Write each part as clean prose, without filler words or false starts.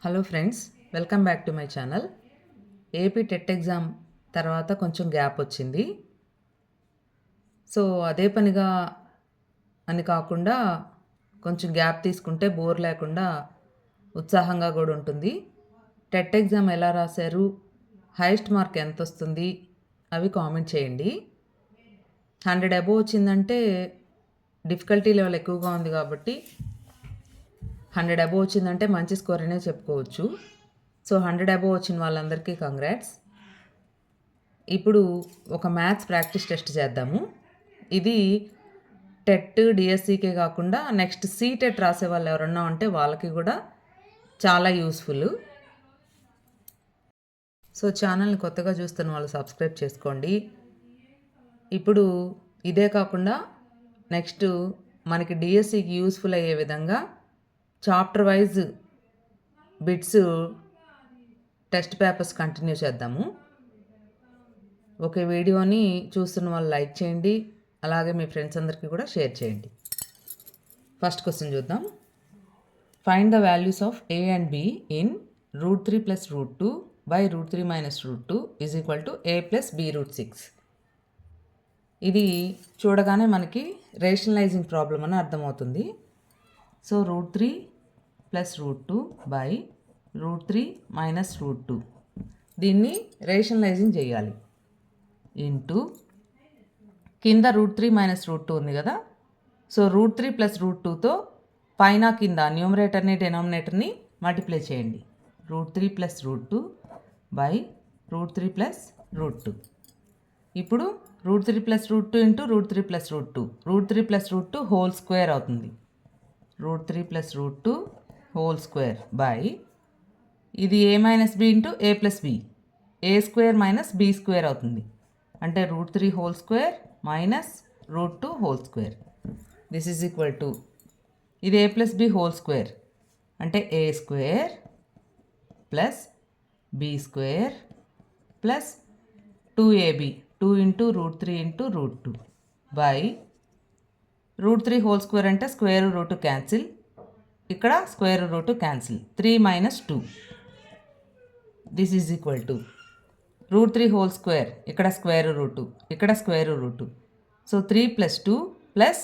Hello friends, welcome back to my channel. AP TET exam తర్వాత కొంచెం gap వచ్చింది. So అదే పనిగా అని కాకుండా కొంచెం గ్యాప్ తీసుకుంటే బోర్ లేకుండా ఉత్సాహంగా కూడా ఉంటుంది. టెట్ ఎగ్జామ్ ఎలా రాశారు, హైయెస్ట్ మార్క్ ఎంత వస్తుంది అవి కామెంట్ చేయండి. 100 అబోవ్ వచ్చిందంటే డిఫికల్టీ లెవెల్ ఎక్కువగా ఉంది కాబట్టి 100 అబోవ్ వచ్చిందంటే మంచి స్కోర్ అనే చెప్పుకోవచ్చు. సో 100 అబోవ్ వచ్చిన వాళ్ళందరికీ కంగ్రాట్స్. ఇప్పుడు ఒక మ్యాథ్స్ ప్రాక్టీస్ టెస్ట్ చేద్దాము. ఇది టెట్ డిఎస్సికే కాకుండా నెక్స్ట్ సీటెట్ రాసే వాళ్ళు ఎవరన్నా ఉంటే వాళ్ళకి కూడా చాలా యూస్ఫుల్. సో ఛానల్ని కొత్తగా చూస్తున్న వాళ్ళు సబ్స్క్రైబ్ చేసుకోండి. ఇప్పుడు ఇదే కాకుండా నెక్స్ట్ మనకి డిఎస్సికి యూస్ఫుల్ అయ్యే విధంగా chapter wise bits test papers continue చేద్దాము. ఒక వీడియోని చూస్తున్న వాళ్ళు లైక్ చేయండి, అలాగే మీ ఫ్రెండ్స్ అందరికీ కూడా షేర్ చేయండి. ఫస్ట్ క్వశ్చన్ చూద్దాం. Find the values of a and b in √3 + √2 by √3 - √2 is equal to a + b √6. ఇది చూడగానే మనకి రేషనలైజింగ్ ప్రాబ్లం అని అర్థమవుతుంది. సో √3 + √2 by √3 - √2 దీన్ని రేషనలైజింగ్ చేయాలి. ఇంటూ కింద √3 - √2 ఉంది కదా, సో √3 + √2తో పైన కింద న్యూమరేటర్ని డెనామినేటర్ని మల్టిప్లై చేయండి. √3 + √2 by √3 + √2. ఇప్పుడు √3 + √2 ఇంటూ √3 + √2, √3 + √2 హోల్ స్క్వేర్ అవుతుంది. √3 + √2 హోల్ స్క్వేర్ బై ఇది a - b into a + b, a square minus b square అవుతుంది. అంటే √3 whole square minus √2 whole square. This is equal to ఇది a + b హోల్ స్క్వేర్ అంటే a square plus b square plus 2ab 2 into √3 into √2 by √3 whole square అంటే square root cancel, ఇక్కడ square root cancel, 3 - 2. This is equal to √3 whole square, ఇక్కడ square root, ఇక్కడ square root. So 3 + 2 plus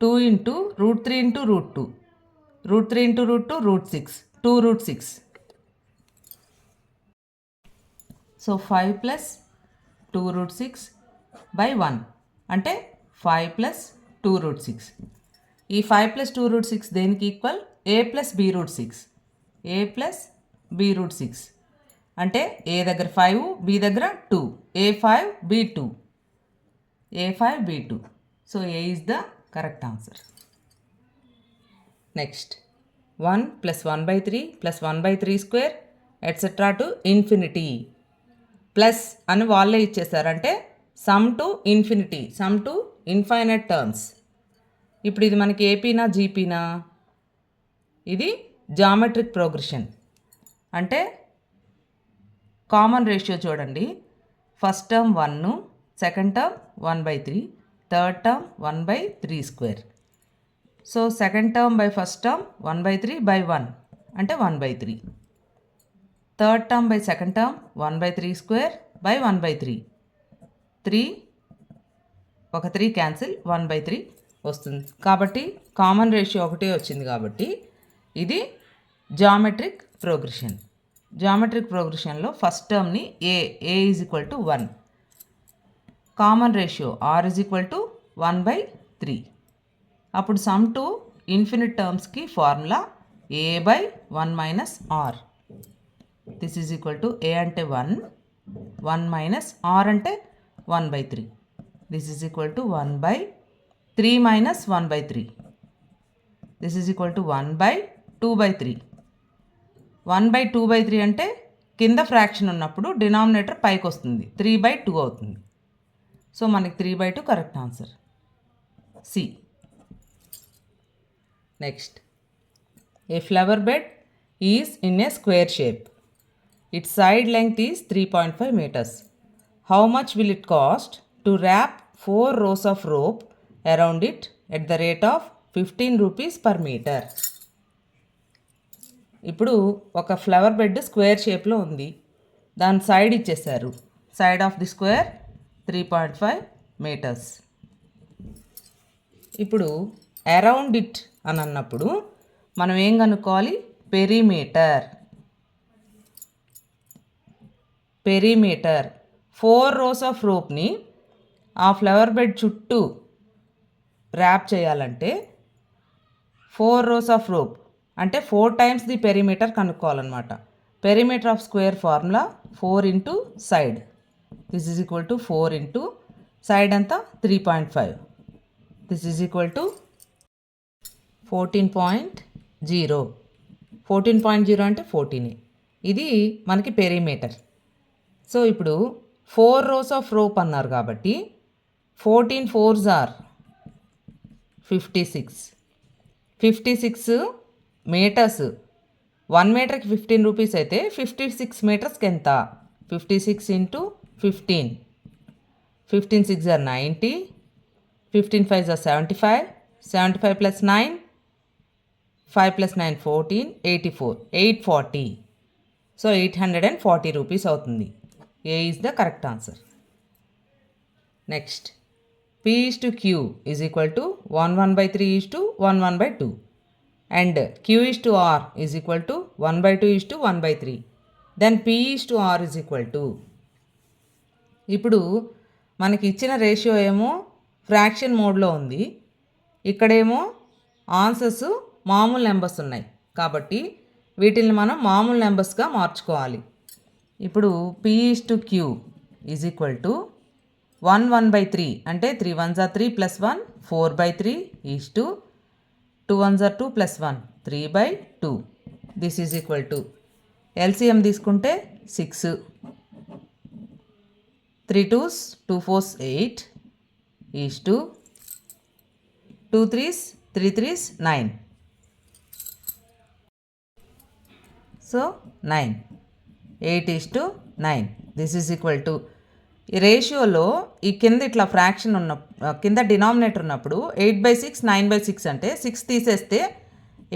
2 into √3 into √2, √3 into √2 √6, 2 √6. So 5 + 2 √6 by 1 అంటే 5 + 2 √6. ఈ 5 + 2 √6 దేనికి equal? a + b √6, a + b √6 అంటే a దగ్గర 5, b దగ్గర 2, a5 b2, a5 b2. So a is the correct answer. Next 1 + 1/3 + 1/3² etcetera to infinity plus అని వాళ్ళే ఇచ్చేసారంటే sum to infinity, sum to infinite terms. ఇప్పుడు ఇది మనకి ఏపీనా జీపీనా? ఇది జామెట్రిక్ ప్రోగ్రెషన్ అంటే కామన్ రేషియో చూడండి. First term 1, second term 1/3, third term 1/3². So second term by first term 1/3 by 1 అంటే 1/3. Third term by second term 1/3² by 1/3, 3 ఒక 3 క్యాన్సిల్, 1/3 వస్తుంది. కాబట్టి కామన్ రేషియో ఒకటే వచ్చింది కాబట్టి ఇది జామెట్రిక్ ప్రోగ్రెషన్. జామెట్రిక్ ప్రోగ్రెషన్లో ఫస్ట్ టర్మ్ని A is equal to 1, common ratio R is equal to 1/3. అప్పుడు సమ్ టు ఇన్ఫినిట్ టర్మ్స్కి formula a/1 - r. This is equal to a అంటే 1, 1 - r అంటే 1/3. This is equal to 1/3 - 1/3. This is equal to 1/2/3. 1/2/3 అంటే కింద fraction ఉన్నప్పుడు denominator పైకి వస్తుంది, 3/2 అవుతుంది. సో మనకి 3/2 correct answer, C. Next, a flower bed is in a square shape. Its side length is 3.5 meters. How much will it cost to wrap 4 rows of rope around it at the rate of 15 rupees per meter? ఇప్పుడు ఒక flower bed square షేప్లో ఉంది, దాని side ఇచ్చేసారు. Side of the square 3.5 metres. ఇప్పుడు around it అని అన్నప్పుడు మనం ఏం కనుక్కోవాలి? పెరిమీటర్. 4 rows ఆఫ్ రోప్ని ఆ ఫ్లవర్ బెడ్ చుట్టూ ర్యాప్ చేయాలంటే 4 rows ఆఫ్ రోప్ అంటే 4 times ది పెరిమీటర్ కనుక్కోవాలన్నమాట. Perimeter of square formula 4 into side. This is equal to 4 into side అంతా 3.5. This is equal to 14.0. 14.0 అంటే 14. ఇది మనకి పెరిమీటర్. సో ఇప్పుడు 4 rows ఆఫ్ రోప్ అన్నారు కాబట్టి 14 4s are 56. 56 మీటర్స్. 1 మీటర్కి 15 రూపీస్ అయితే 56 మీటర్స్కి ఎంత? 56 into 15. 15 6 are 90. 15 5 are 75. 75 plus 9. 5 plus 9 14. 84. 840. So 840 rupees అవుతుంది. A is the correct answer. Next P/Q is equal to 1/3:1/2 and Q/R is equal to 1/2:1/3. Then P/R is equal to, ఇప్పుడు మనకి ఇచ్చిన ratio ఏమో fraction మోడ్లో ఉంది, ఇక్కడేమో ఆన్సర్స్ మామూలు నెంబర్స్ ఉన్నాయి కాబట్టి వీటిని మనం మామూలు నెంబర్స్గా మార్చుకోవాలి. ఇప్పుడు P/Q is equal to 1/3 అంటే 3 1s are 3 plus 1 4/3 is to 2 1s are 2 plus 1 3/2. This is equal to LCM తీసుకుంటే 6, 3 2s 2 4s 8 is to 2 3s 3 3s 9. So 9. 8 is to 9. This is equal to, ఈ రేషియోలో ఈ కింద ఇట్లా ఫ్రాక్షన్ ఉన్న కింద denominator ఉన్నప్పుడు 8/6 9/6 అంటే 6 తీసేస్తే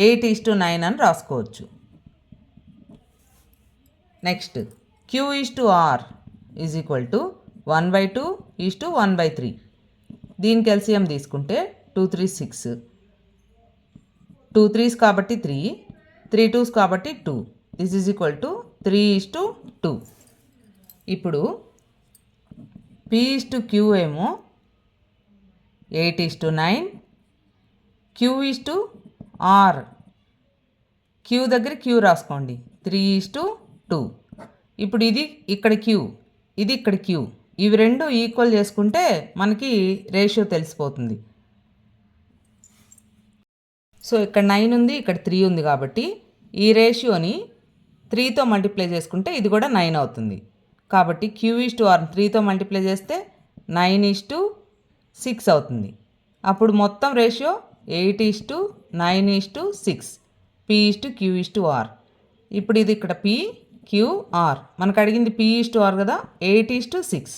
8:9 అని రాసుకోవచ్చు. Next Q/R is equal to 1/2:1/3. దీనికి ఎల్సిఎం తీసుకుంటే 2 3 6. 2 3s కాబట్టి 3, 3 2s కాబట్టి 2. This is equal to 3:2. ఇప్పుడు P/Q ఏమో 8:9. Q/R, Q దగ్గర Q రాసుకోండి 3:2. ఇప్పుడు ఇది ఇక్కడ Q, ఇది ఇక్కడ Q, ఇవి రెండు ఈక్వల్ చేసుకుంటే మనకి రేషియో తెలిసిపోతుంది. సో ఇక్కడ 9 ఉంది, ఇక్కడ 3 ఉంది కాబట్టి ఈ రేషియోని 3తో మల్టిప్లై చేసుకుంటే ఇది కూడా 9 అవుతుంది. కాబట్టి Q/R 3తో మల్టిప్లై చేస్తే 9:6 అవుతుంది. అప్పుడు మొత్తం రేషియో 8:9:6. P/Q/R. ఇప్పుడు ఇది ఇక్కడ PQR, మనకు అడిగింది P/R కదా, 8:6.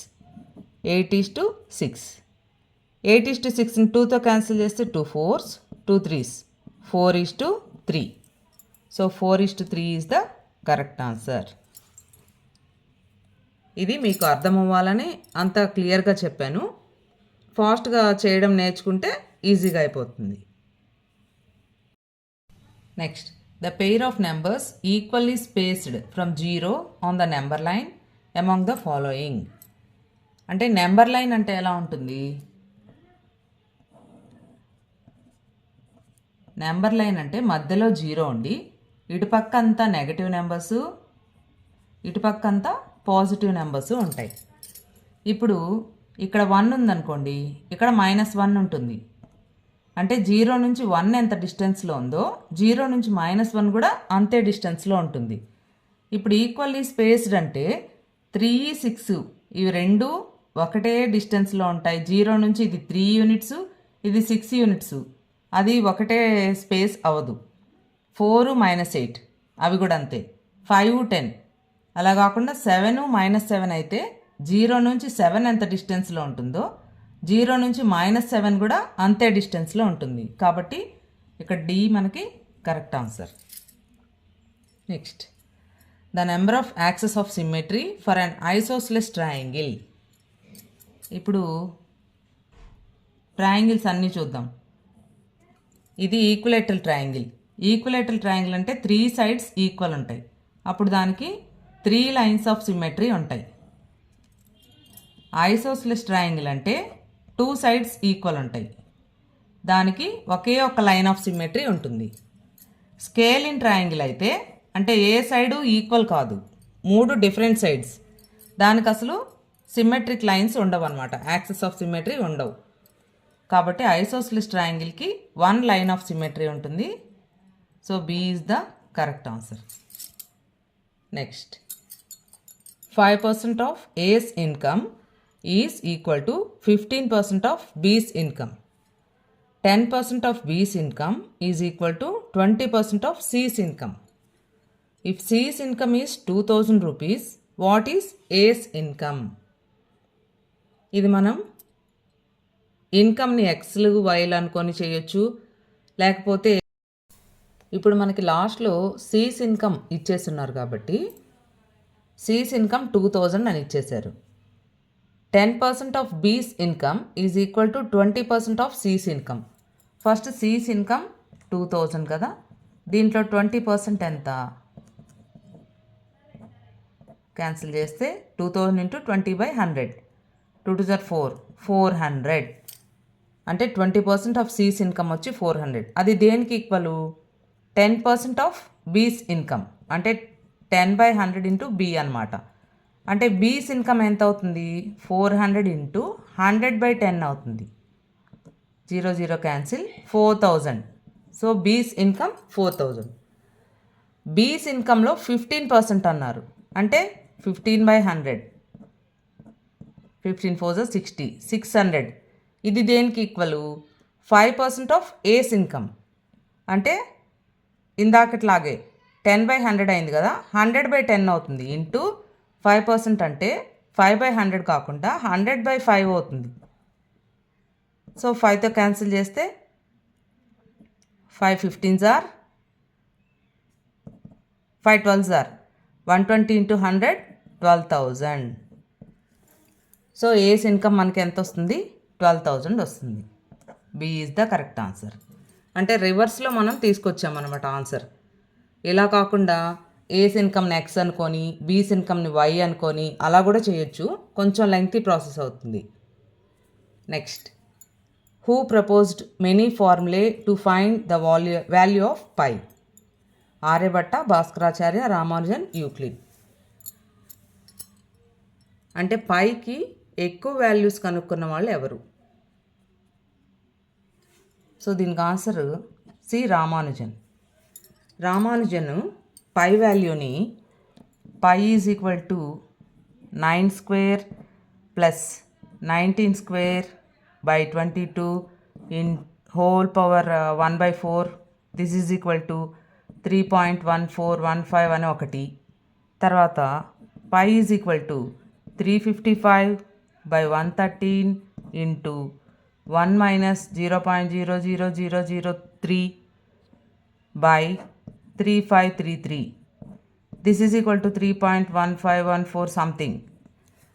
8:6. 8:6ని 2తో క్యాన్సిల్ చేస్తే 2 4s 2 3s 4:3. So 4:3 is the correct answer. ఇది మీకు అర్థం అవ్వాలని అంత క్లియర్గా చెప్పాను. ఫాస్ట్గా చేయడం నేర్చుకుంటే ఈజీగా అయిపోతుంది. Next, the pair of numbers equally spaced from 0 on the number line among the following. అంటే నెంబర్ లైన్ అంటే ఎలా ఉంటుంది? నెంబర్ లైన్ అంటే మధ్యలో 0 ఉండి ఇటుపక్క అంతా నెగటివ్ నెంబర్సు, ఇటుపక్క అంతా పాజిటివ్ నెంబర్స్ ఉంటాయి. ఇప్పుడు ఇక్కడ 1 ఉందనుకోండి, ఇక్కడ -1 ఉంటుంది. అంటే 0 నుంచి 1 ఎంత డిస్టెన్స్లో ఉందో 0 నుంచి -1 కూడా అంతే డిస్టెన్స్లో ఉంటుంది. ఇప్పుడు ఈక్వల్లీ స్పేస్డ్ అంటే 3 6 ఇవి రెండు ఒకటే డిస్టెన్స్లో ఉంటాయి. 0 నుంచి ఇది 3 యూనిట్స్, ఇది 6 యూనిట్స్, అది ఒకటే స్పేస్ అవ్వదు. 4 -8 అవి కూడా అంతే. 5 10 అలా కాకుండా 7 -7 అయితే 0 నుంచి 7 ఎంత డిస్టెన్స్లో ఉంటుందో 0 నుంచి -7 కూడా అంతే డిస్టెన్స్లో ఉంటుంది. కాబట్టి ఇక్కడ డి మనకి correct answer. Next the number of access of symmetry for an isosceles triangle. ఇప్పుడు ట్రయాంగిల్స్ అన్నీ చూద్దాం. ఇది ఈక్విలేటరల్ ట్రయాంగిల్. ఈక్విలేటరల్ ట్రయాంగిల్ అంటే 3 సైడ్స్ ఈక్వల్ ఉంటాయి. అప్పుడు దానికి 3 లైన్స్ ఆఫ్ సిమెట్రీ ఉంటాయి. ఐసోస్లెస్ ట్రయాంగిల్ అంటే 2 సైడ్స్ ఈక్వల్ ఉంటాయి. దానికి ఒకే ఒక లైన్ ఆఫ్ సిమెట్రీ ఉంటుంది. స్కేల్ ఇన్ ట్రయాంగిల్ అయితే అంటే ఏ సైడు ఈక్వల్ కాదు, 3 డిఫరెంట్ సైడ్స్. దానికి అసలు సిమెట్రిక్ లైన్స్ ఉండవు అనమాట, యాక్సెస్ ఆఫ్ సిమెట్రీ ఉండవు. కాబట్టి ఐసోస్లెస్ ట్రయాంగిల్కి 1 లైన్ ఆఫ్ సిమెట్రీ ఉంటుంది. So B is the correct answer. Next 5% of A's income is equal to 15% of B's income. 10% of B's income is equal to 20% of C's income. If C's income is 2000 rupees, what is A's income? ఇది మనం ఇన్కమ్ని ఎక్స్లు వైలు అనుకొని చేయొచ్చు. లేకపోతే ఇప్పుడు మనకి లాస్ట్లో C's income ఇచ్చేస్తున్నారు కాబట్టి C's ఇన్కమ్ 2000 అని ఇచ్చేశారు. 10% of B's income is equal to 20% of C's income. First C's income 2000 కదా, దీంట్లో 20% ఎంత? క్యాన్సిల్ చేస్తే 2000 ఇంటూ 20/100, 2 2 4, 400. అంటే 20% ఆఫ్ C's ఇన్కమ్ వచ్చి 400. అది దేనికి ఈక్వల్? 10% ఆఫ్ B's ఇన్కమ్ అంటే 10/100 ఇంటూ B అనమాట. అంటే B's ఇన్కమ్ ఎంత అవుతుంది? 400 ఇంటూ 100/10 అవుతుంది. 0 0 క్యాన్సిల్, 4000. సో బీస్ ఇన్కమ్ 4000. బీస్ ఇన్కమ్లో 15% అన్నారు అంటే 15/100, 15 4 60, 600. ఇది దేనికి ఈక్వల్? 5% ఆఫ్ ఏస్ ఇన్కమ్ అంటే ఇందాకట్లాగే 10/100 అయింది కదా, 100/10 అవుతుంది. ఇంటూ 5% అంటే 5/100 కాకుండా 100/5 అవుతుంది. సో 5తో క్యాన్సిల్ చేస్తే 5 15s are 5 12s are 120 into 100, 12,000. So A's income మనకి ఎంత వస్తుంది? 12,000 వస్తుంది. B is the correct answer. అంటే రివర్స్లో మనం తీసుకొచ్చామన్నమాట ఆన్సర్. ఇలా కాకుండా ఏస్ ఇన్కమ్ని ఎక్స్ అనుకొని బీస్ ఇన్కమ్ని వై అనుకొని అలా కూడా చేయొచ్చు. కొంచెం లెంగ్తీ ప్రాసెస్ అవుతుంది. Next, who proposed many formulae to find the value of pi? Aryabhata, Bhaskaracharya, Ramanujan, Euclid. అంటే పైకి ఎక్కువ వాల్యూస్ కనుక్కున్న వాళ్ళు ఎవరు? సో దీనికి answer C, Ramanujan. Ramanujan pi వాల్యూని pi is equal to 9² plus 19² by 22 in whole power 1/4. This is equal to 3.1415 అని ఒకటి. తర్వాత pi is equal to 355 by 113 into 1 minus 0.00003 by 3533. This is equal to 3.1514 something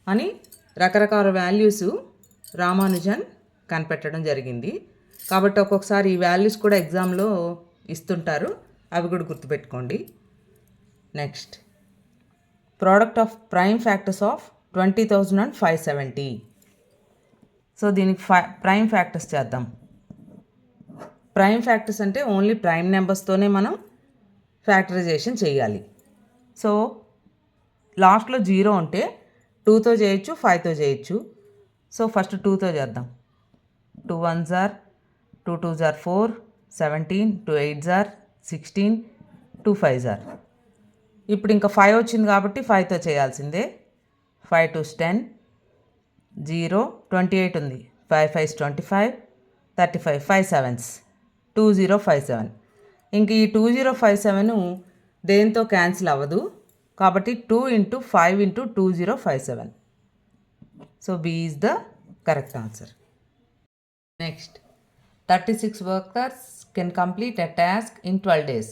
అని రకరకాల వాల్యూస్ రామానుజన్ కనిపెట్టడం జరిగింది. కాబట్టి ఒక్కొక్కసారి ఈ వాల్యూస్ కూడా ఎగ్జామ్లో ఇస్తుంటారు, అవి కూడా గుర్తుపెట్టుకోండి. Next, product of prime factors of 20,000 and 570. So దీనికి ప్రైమ్ ఫ్యాక్టర్స్ చేద్దాం. ప్రైమ్ ఫ్యాక్టర్స్ అంటే ఓన్లీ ప్రైమ్ నెంబర్స్తోనే మనం ఫ్యాక్టరైజేషన్ చేయాలి. సో లాస్ట్లో 0 ఉంటే 2తో చేయొచ్చు, 5తో చేయొచ్చు. సో ఫస్ట్ 2తో చేద్దాం. 2 1s are 2 2s are 4, 17, 2 8s are 16, 2 5s are. ఇప్పుడు ఇంకా 5 వచ్చింది కాబట్టి 5తో చేయాల్సిందే. 5 2s 10, 0 28 ఉంది, 5 5s 25, 35, 5 7s 2057. ఇంక ఈ 2057 దేంతో క్యాన్సిల్ అవ్వదు కాబట్టి 2 into 5 into 2057. So B is the correct answer. Next, 36 workers can complete a task in 12 days.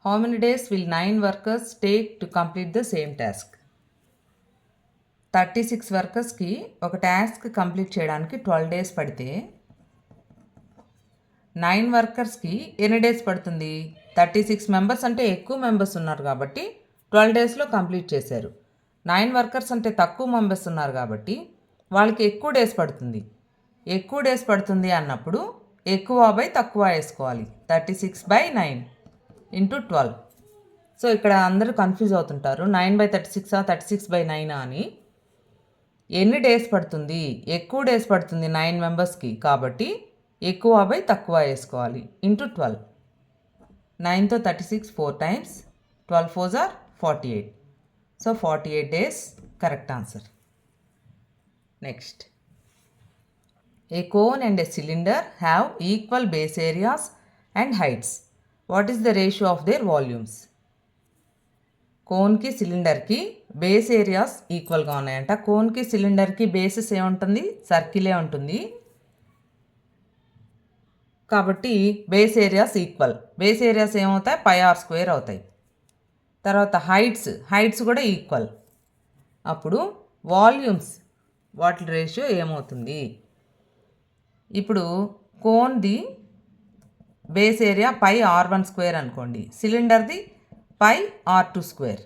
How many days will 9 workers take to complete the same task? 36 వర్కర్స్కి ఒక task complete చేయడానికి 12 days పడితే 9 వర్కర్స్కి ఎన్ని days పడుతుంది? 36 members అంటే ఎక్కువ members ఉన్నారు కాబట్టి 12 డేస్లో కంప్లీట్ చేశారు. 9 వర్కర్స్ అంటే తక్కువ మెంబర్స్ ఉన్నారు కాబట్టి వాళ్ళకి ఎక్కువ డేస్ పడుతుంది. ఎక్కువ డేస్ పడుతుంది అన్నప్పుడు ఎక్కువ బై తక్కువ వేసుకోవాలి. 36/9 ఇంటూ 12. సో ఇక్కడ అందరూ కన్ఫ్యూజ్ అవుతుంటారు, 9/36 36/9 అని. ఎన్ని డేస్ పడుతుంది? ఎక్కువ డేస్ పడుతుంది 9 మెంబర్స్కి కాబట్టి ఎక్కువ బై తక్కువ వేసుకోవాలి. ఇంటూ 12. 9తో 36 4 times, 12 4s are 48. సో 48 days correct answer. Next, a cone and a cylinder have equal base areas and heights. What is the ratio of their volumes? కోన్కి సిలిండర్కి బేస్ ఏరియాస్ ఈక్వల్గా ఉన్నాయంట. కోన్కి సిలిండర్కి బేసెస్ ఏముంటుంది? సర్కిలే ఉంటుంది కాబట్టి base areas equal. Base areas ఏమవుతాయి? πr² అవుతాయి. తర్వాత హైట్స్ కూడా ఈక్వల్. అప్పుడు వాల్యూమ్స్ వాటి రేషియో ఏమవుతుంది? ఇప్పుడు కోన్ది బేస్ ఏరియా πr1² అనుకోండి, సిలిండర్ది πr2².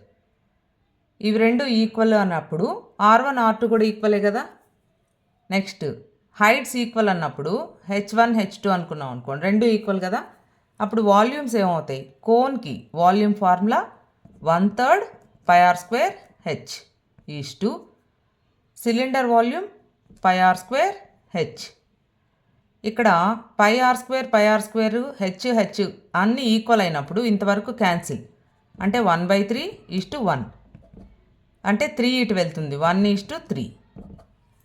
ఇవి రెండు ఈక్వల్ అన్నప్పుడు r1 r2 కూడా ఈక్వలే కదా. నెక్స్ట్, హైట్స్ ఈక్వల్ అన్నప్పుడు h1 h2 అనుకున్నాం అనుకోండి, రెండు ఈక్వల్ కదా. అప్పుడు వాల్యూమ్స్ ఏమవుతాయి? కోన్కి volume formula 1/3 πr² h is to cylinder volume πr² h. ఇక్కడ πr² h అన్నీ ఈక్వల్ అయినప్పుడు ఇంతవరకు క్యాన్సిల్, అంటే 1/3 ఈజ్ టు 1, అంటే 3 ఇటు వెళ్తుంది, 1:3.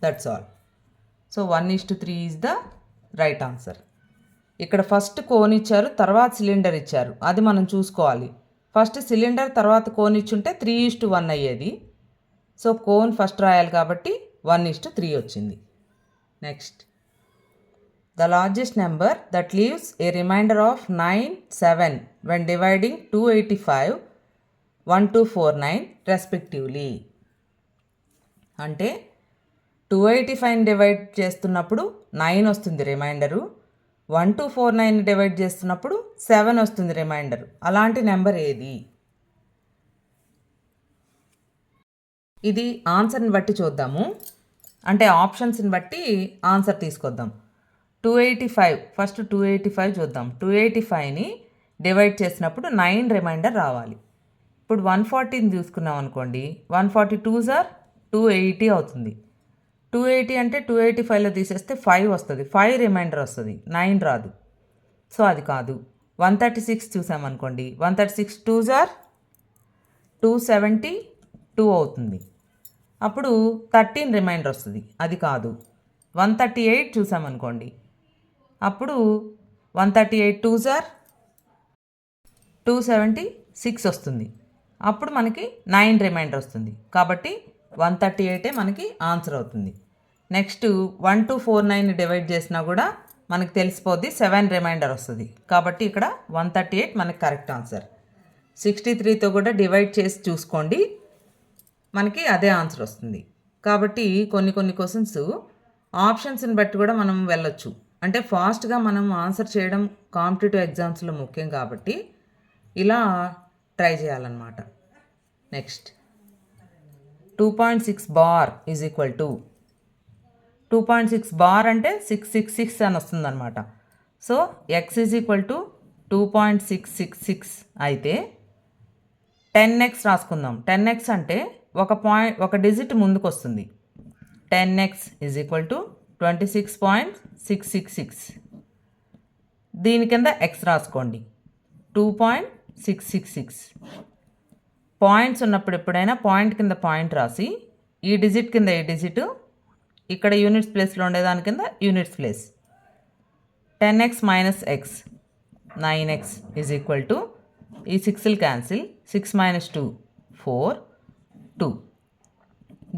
That's all. So 1:3 is the right answer. ఇక్కడ ఫస్ట్ కోన్ ఇచ్చారు, తర్వాత సిలిండర్ ఇచ్చారు, అది మనం చూసుకోవాలి. ఫస్ట్ సిలిండర్ తర్వాత కోన్ ఇచ్చుంటే 3:1 అయ్యేది. సో కోన్ ఫస్ట్ రాయాలి కాబట్టి 1:3 వచ్చింది. Next, the largest number that leaves a remainder of 9, 7 when dividing 285, 1249 respectively. అంటే 285 డివైడ్ చేస్తున్నప్పుడు 9 వస్తుంది రిమైండరు, 1249 డివైడ్ చేస్తున్నప్పుడు 7 వస్తుంది రిమైండరు. అలాంటి నెంబర్ ఏది? ఇది ఆన్సర్ని బట్టి చూద్దాము, అంటే ఆప్షన్స్ని బట్టి ఆన్సర్ తీసుకొద్దాం. 285, ఫస్ట్ 285 చూద్దాం. 285ని డివైడ్ చేసినప్పుడు 9 రిమైండర్ రావాలి. ఇప్పుడు 140ని చూసుకున్నాం అనుకోండి, 142s are 280 అవుతుంది. 280 అంటే 285లో తీసేస్తే 5 వస్తుంది, 5 రిమైండర్ వస్తుంది, 9 రాదు. సో అది కాదు. 136 చూసామనుకోండి, 136 2s are 272 అవుతుంది. అప్పుడు 13 రిమైండర్ వస్తుంది, అది కాదు. 138 చూసామనుకోండి, అప్పుడు 138 2s are 276 వస్తుంది. అప్పుడు మనకి 9 రిమైండర్ వస్తుంది, కాబట్టి 138 మనకి ఆన్సర్ అవుతుంది. నెక్స్ట్ 1249 డివైడ్ చేసినా కూడా మనకు తెలిసిపోద్ది 7 రిమైండర్ వస్తుంది, కాబట్టి ఇక్కడ 138 మనకి కరెక్ట్ ఆన్సర్. 63తో కూడా డివైడ్ చేసి చూసుకోండి, మనకి అదే ఆన్సర్ వస్తుంది. కాబట్టి కొన్ని క్వశ్చన్స్ ఆప్షన్స్ని బట్టి కూడా మనం వెళ్ళొచ్చు. అంటే ఫాస్ట్గా మనం ఆన్సర్ చేయడం కాంపిటేటివ్ ఎగ్జామ్స్లో ముఖ్యం కాబట్టి ఇలా ట్రై చేయాలన్నమాట. Next, 2.6 bar is equal to 2.6 bar అంటే 666 అని వస్తుందన్నమాట. So x is equal to 2.666 అయితే 10x రాసుకుందాం. 10x అంటే ఒక డిజిట్ ముందుకు వస్తుంది. 10x is equal to 26.666. దీని కింద x రాసుకోండి, 2.666. పాయింట్స్ ఉన్నప్పుడు ఎప్పుడైనా పాయింట్ కింద పాయింట్ రాసి ఈ డిజిట్ కింద ఈ డిజిట్, ఇక్కడ యూనిట్స్ ప్లేస్లో ఉండేదాని కింద units place. 10x minus x 9x is equal to, ఈ 6లు cancel, 6 minus 2 4 2.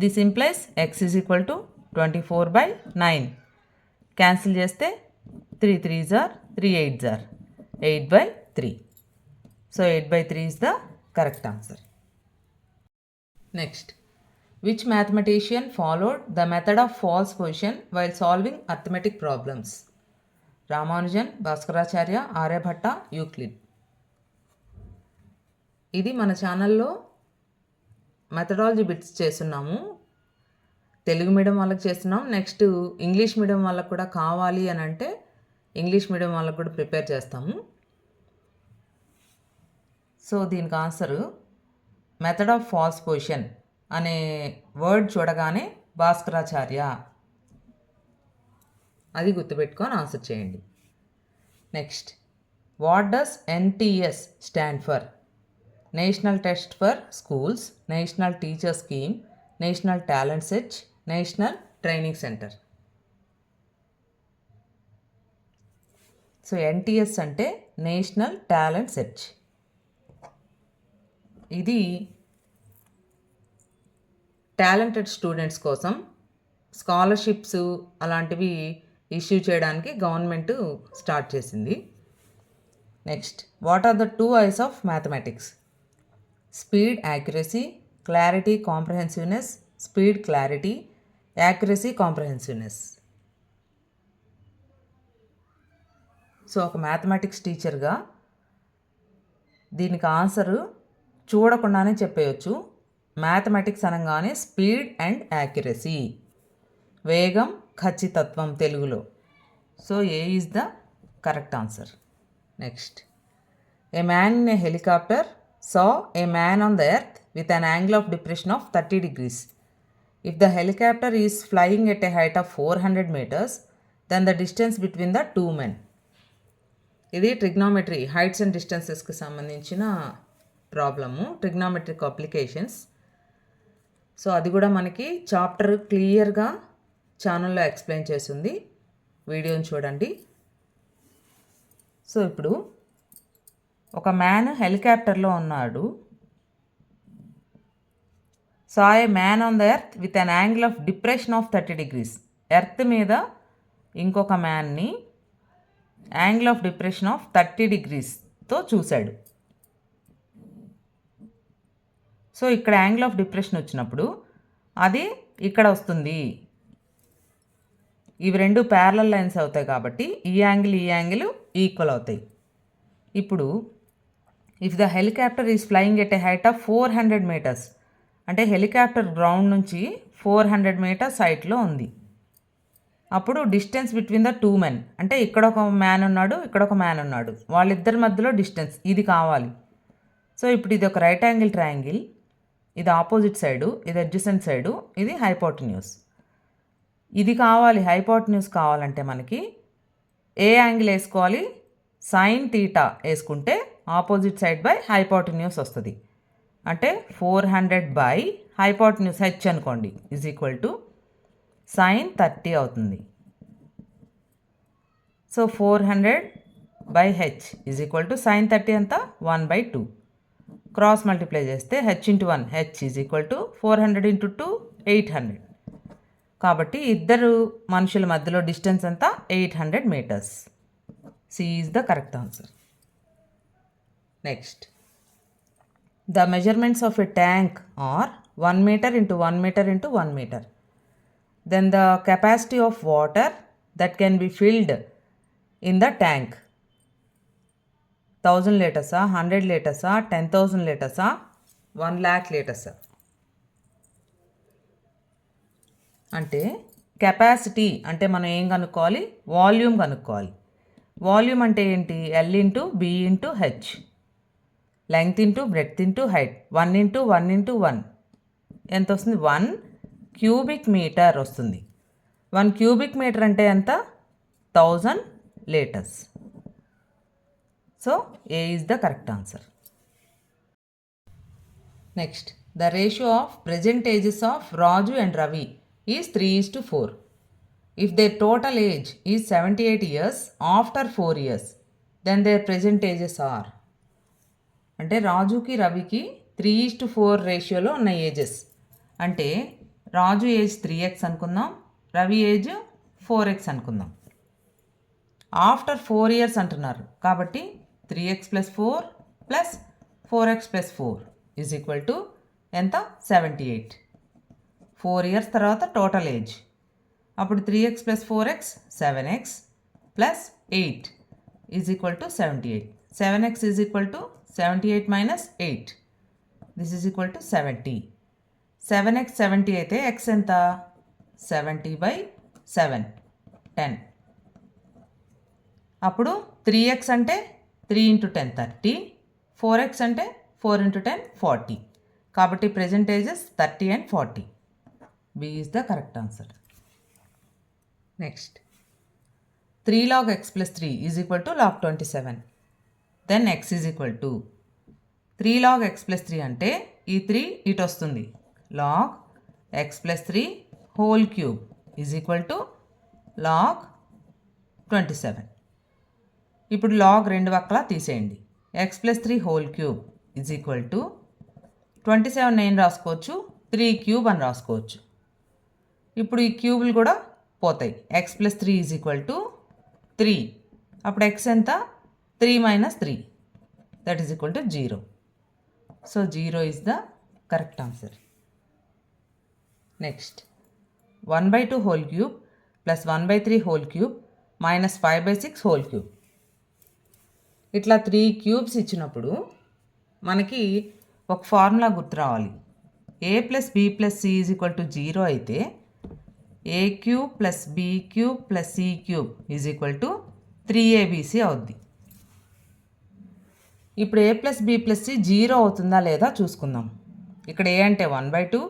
This implies x is equal to 24/9. Cancel చేస్తే 3 3s are 3 8s are 8/3. సో 8/3 is the correct answer. Next, which mathematician followed the method of false position while solving arithmetic problems? Ramanujan, Bhaskaracharya, Aryabhatta, Euclid. ఇది మన ఛానల్లో methodology bits చేస్తున్నాము. Telugu medium వాళ్ళకి చేస్తున్నాం. Next English medium వాళ్ళకు కూడా కావాలి అని అంటే ఇంగ్లీష్ మీడియం వాళ్ళకు కూడా ప్రిపేర్ చేస్తాము. సో దీనికి answer method of false position అనే వర్డ్ చూడగానే భాస్కరాచార్య అది గుర్తుపెట్టుకొని ఆన్సర్ చేయండి. Next, what does NTS stand for? National test for schools, national teacher scheme, national talent search, national training centre. So NTS అంటే నేషనల్ టాలెంట్ సెర్చ్. ఇది talented students కోసం scholarships అలాంటివి issue చేయడానికి గవర్నమెంట్ స్టార్ట్ చేసింది. Next, what are the 2 eyes of mathematics? Speed, accuracy, clarity, comprehensiveness, speed, clarity, accuracy, comprehensiveness. So ఒక mathematics టీచర్గా దీనికి answer చూడకుండానే చెప్పేయచ్చు. మ్యాథమెటిక్స్ అనగానే స్పీడ్ అండ్ యాక్యురసీ, వేగం, ఖచ్చితత్వం తెలుగులో. So A is the correct answer. Next, a man in a helicopter saw a man on the earth with an angle of depression of 30 degrees. If the helicopter is flying at a height of 400 meters, then the distance between the 2 men. ఇది trigonometry, heights and డిస్టెన్సెస్కి సంబంధించిన problem, trigonometric applications. So అది కూడా మనకి chapter క్లియర్గా ఛానల్లో explain చేసింది, వీడియోని చూడండి. సో ఇప్పుడు ఒక మ్యాన్ హెలికాప్టర్లో ఉన్నాడు. Saw a man on the earth with an angle of depression of 30 degrees. Earth మీద ఇంకొక మ్యాన్ని యాంగిల్ ఆఫ్ డిప్రెషన్ ఆఫ్ 30 degreesతో చూశాడు. సో ఇక్కడ యాంగిల్ ఆఫ్ డిప్రెషన్ వచ్చినప్పుడు అది ఇక్కడ వస్తుంది. ఇవి రెండు ప్యారలల్ లైన్స్ అవుతాయి కాబట్టి ఈ యాంగిల్ ఈక్వల్ అవుతాయి. ఇప్పుడు if the helicopter is flying at a height of 400 meters, అంటే హెలికాప్టర్ గ్రౌండ్ నుంచి 400 meters హైట్లో ఉంది. అప్పుడు డిస్టెన్స్ బిట్వీన్ ద 2 men, అంటే ఇక్కడ ఒక మ్యాన్ ఉన్నాడు, ఇక్కడ ఒక మ్యాన్ ఉన్నాడు, వాళ్ళిద్దరి మధ్యలో డిస్టెన్స్ ఇది కావాలి. సో ఇప్పుడు ఇది ఒక రైట్ యాంగిల్ ట్రయాంగిల్, ఇది ఆపోజిట్ సైడు, ఇది అడ్జసెంట్ సైడు, ఇది హైపోటెన్యూస్. ఇది కావాలి, హైపోటెన్యూస్ కావాలంటే మనకి ఏ యాంగిల్ వేసుకోవాలి? సైన్ తీటా వేసుకుంటే ఆపోజిట్ సైడ్ బై హైపోటెన్యూస్ వస్తుంది. అంటే 400 బై హైపోటెన్యూస్ హెచ్ అనుకోండి ఈజ్ ఈక్వల్ టు సైన్ 30 అవుతుంది. So 400 by H is equal to sine 30 అంతా 1/2. క్రాస్ మల్టిప్లై చేస్తే H into 1 H is equal to 400 into 2 800. కాబట్టి ఇద్దరు మనుషుల మధ్యలో డిస్టెన్స్ అంతా 800 meters. C is the correct answer. Next, the measurements of a tank are 1 meter into 1 meter into 1 meter. Then the capacity of water that can be filled in the tank 1000 liters, 100 liters, 10,000 liters, 1 lakh liters. అంటే capacity అంటే మనం ఏం కనుక్కోవాలి? Volume కనుక్కోవాలి. Volume అంటే ఏంటి? L into B into H, length into breadth into height, 1 into 1 into 1 ఎంత వస్తుంది? 1 cubic meter వస్తుంది. 1 cubic meter అంటే ఎంత? 1000 liters. So A is the correct answer. Next, the ratio of present ages of Raju and Ravi is 3:4. If their total age is 78 years after 4 years, then their present ages are. అంటే రాజుకి రవికి 3:4 రేషియోలో ఉన్న ages. అంటే రాజు age 3x అనుకుందాం, Ravi age 4x అనుకుందాం. After 4 years అంటున్నారు కాబట్టి 3x + 4 + 4x plus 4 is equal to ఎంత 78. 4 ఇయర్స్ తర్వాత టోటల్ ఏజ్. అప్పుడు 3x plus 4x 7x plus 8 is equal to 78. 7x is equal to 78 minus 8. This is equal to 70. 7x 70 అయితే x ఎంత 70/7 10. అప్పుడు 3x అంటే 3 × 10 30. 4x అంటే 4 × 10 40. కాబట్టి ప్రెజెంటేజెస్ 30 and 40. B is the correct answer. Next, 3 log x plus 3 is equal to log 27. Then x is equal to 3 log x plus 3 అంటే ఈ 3 ఇటు వస్తుంది. log x plus 3 whole cube is equal to log 27. ఇప్పుడు log రెండు పక్కల తీసేయండి. x plus 3 whole cube is equal to 27 నేను రాసుకోవచ్చు, 3 cube అని రాసుకోవచ్చు. ఇప్పుడు ఈ క్యూబులు కూడా పోతాయి. x plus 3 is equal to 3. అప్పుడు x ఎంత 3 minus 3 that is equal to 0. So 0 is the correct answer. Next 1/2 whole cube plus 1/3 whole cube minus 5/6 whole cube. ఇట్లా 3 క్యూబ్స్ ఇచ్చినప్పుడు మనకి ఒక ఫార్ములా గుర్తు రావాలి. a plus b plus c is equal to 0 అయితే a cube plus b cube plus c cube is equal to 3abc అవుద్ది. ఇప్పుడు a plus b plus c 0 అవుతుందా లేదా చూసుకుందాం. ఇక్కడ a అంటే 1/2,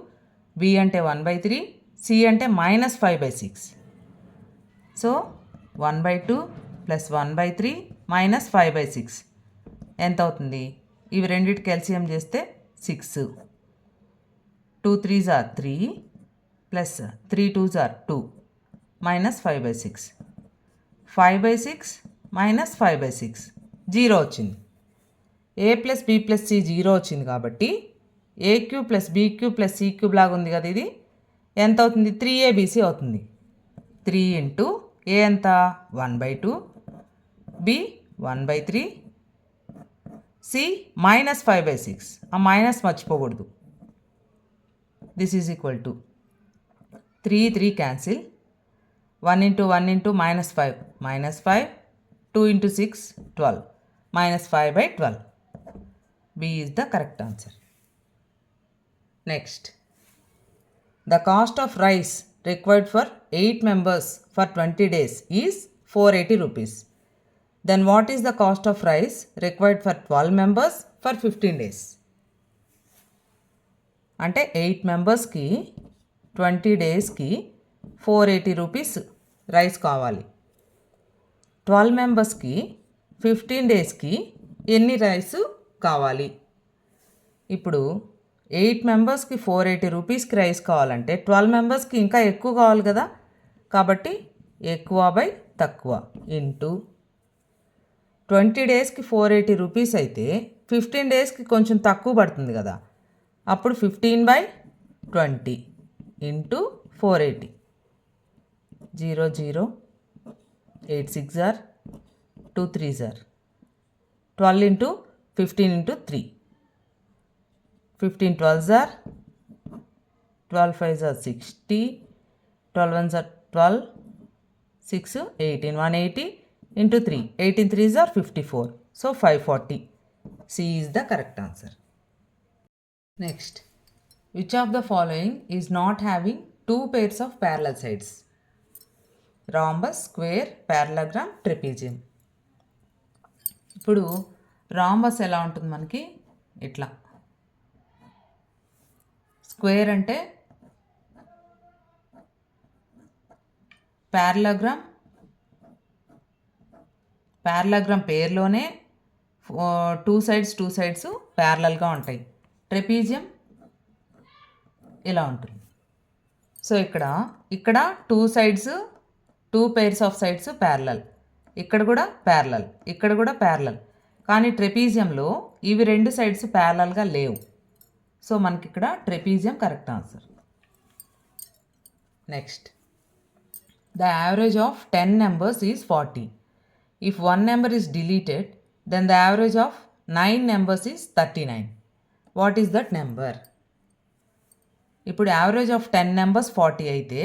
b అంటే 1/3, c అంటే మైనస్ 5/6. సో 1/2 ప్లస్ 1/3 మైనస్ 5/6 ఎంత అవుతుంది? ఇవి రెండింటికి ఎల్సిఎం చేస్తే 6. 2 3s are 3 plus 3 2s are 2 minus 5/6. 5/6 minus 5/6 0 వచ్చింది. a plus b plus c 0 వచ్చింది కాబట్టి a cube plus b cube plus c cube లాగా ఉంది కదా, ఇది ఎంత అవుతుంది? 3abc అవుతుంది. 3 ఇంటూ a ఎంత 1/2, b 1/3, c మైనస్ 5/6. ఆ మైనస్ మర్చిపోకూడదు. This is equal to 3 3 cancel, 1 into 1 into minus 5 minus 5, 2 into 6 12 minus 5/12. B is the correct answer. Next, the cost of rice required for 8 members for 20 days is 480 rupees. Then what is the cost of rice required for 12 members for 15 days? అంటే 8 మెంబర్స్కి 20 డేస్కి 480 rupees rice కావాలి. 12 మెంబర్స్కి 15 డేస్కి ఎన్ని rice కావాలి? ఇప్పుడు 8 మెంబర్స్కి 480 రూపీస్కి రైస్ కావాలంటే 12 మెంబర్స్కి ఇంకా ఎక్కువ కావాలి కదా, కాబట్టి ఎక్కువ బై తక్కువ ఇంటూ 20 డేస్కి 480 రూపీస్ అయితే 15 డేస్కి కొంచెం తక్కువ పడుతుంది కదా, అప్పుడు 15/20 into 480. 0 0 8 6 are 2 3s are 12 into 15 into 3. 15 12s are 12 5s are 60, 12 1s are 12, 6 18, 180 into 3, 18 3s are 54. So 540. C is the correct answer. Next, which of the following is not having two pairs of parallel sides? Rhombus, square, parallelogram, trapezium. ఇప్పుడు rhombus ఎలా ఉంటుంది మనకి? ఇట్లా. Square అంటే parallelogram పేర్లోనే two sides ప్యారలల్గా ఉంటాయి. Trapezium ఇలా ఉంటుంది. సో ఇక్కడ 2 sides 2 pairs of sides parallel, ఇక్కడ కూడా ప్యారలల్, కానీ ట్రెపీజియంలో ఇవి 2 sides ప్యారలల్గా లేవు. సో మనకి ఇక్కడ trapezium correct answer. Next, the average of 10 numbers is 40. If one number is deleted, then the average of 9 numbers is 39. What is that number? ఇప్పుడు average of 10 numbers 40 అయితే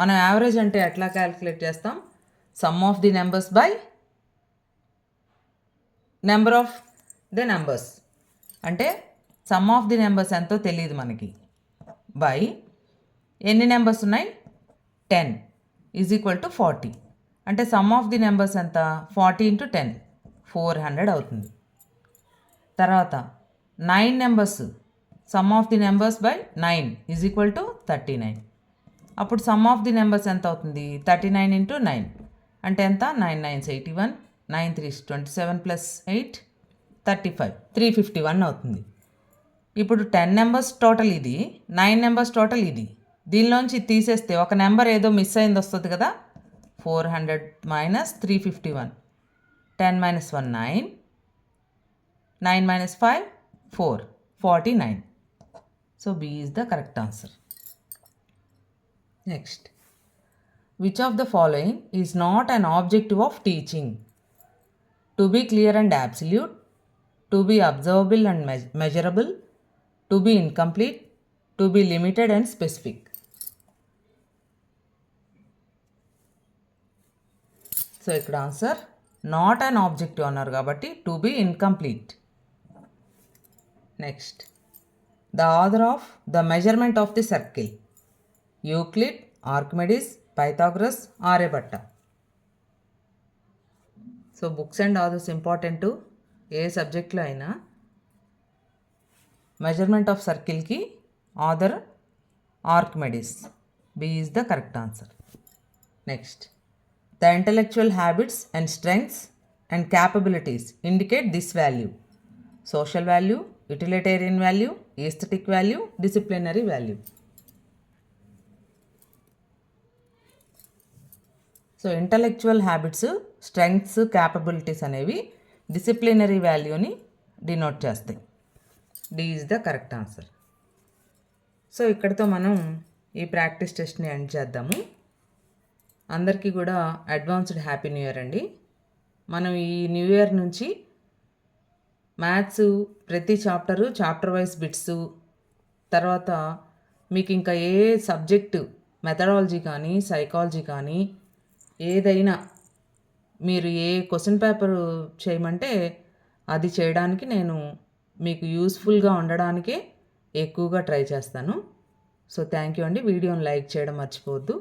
మనం యావరేజ్ అంటే ఎట్లా క్యాలిక్యులేట్ చేస్తాం? Some of the numbers by number of the numbers. అంటే some of the numbers ఎంతో తెలియదు మనకి. బై ఎన్ని నెంబర్స్ ఉన్నాయి? 10 ఈజ్ ఈక్వల్ టు 40. అంటే సమ్ ఆఫ్ ది నెంబర్స్ ఎంత? 40 ఇంటూ 10 400 అవుతుంది. తర్వాత 9 numbers, some of the numbers by 9 is equal to 39. అప్పుడు సమ్ ఆఫ్ ది నెంబర్స్ ఎంత అవుతుంది? 39 ఇంటూ 9 అంటే ఎంత? 9 9s 81, 9 3s 27 ప్లస్ 8 35, 351 అవుతుంది. ఇప్పుడు 10 నెంబర్స్ టోటల్ ఇది, 9 నెంబర్స్ టోటల్ ఇది. దీనిలోంచి తీసేస్తే ఒక నెంబర్ ఏదో మిస్ అయింది వస్తుంది కదా. 400 minus 351, 10 minus 1 9, 9 minus 5 4, 49. So B is the correct answer. Next, which of the following is not an objective of teaching? To be clear and absolute, to be observable and measurable, to be incomplete, to be limited and specific. So ఇక్కడ answer not an objective అన్నారు కాబట్టి to be incomplete. Next, the author of the measurement of the circle, Euclid, Archimedes, Pythagoras, Aryabhata. So books and authors important ఏ సబ్జెక్ట్లో అయినా. Measurement of సర్కిల్కి author Archimedes. B is the correct answer. Next, the intellectual habits and strengths and capabilities indicate this value: social value, utilitarian value, aesthetic value, disciplinary value. So intellectual habits, strengths, capabilities అనేవి disciplinary వాల్యూని denote చేస్తాయి. D is the correct answer. So ఇక్కడితో మనం ఈ practice టెస్ట్ని end చేద్దాము. అందరికీ కూడా advanced happy new year అండి. మనం ఈ న్యూ ఇయర్ నుంచి మ్యాథ్స్ ప్రతి చాప్టర్ వైజ్ బిట్స్, తర్వాత మీకు ఇంకా ఏ సబ్జెక్టు మెథడాలజీ కానీ సైకాలజీ కానీ ఏదైనా మీరు ఏ క్వశ్చన్ పేపర్ చేయమంటే అది చేయడానికి నేను మీకు యూస్ఫుల్గా ఉండడానికే ఎక్కువగా ట్రై చేస్తాను. సో థ్యాంక్ యూ అండి. వీడియోని లైక్ చేయడం మర్చిపోవద్దు.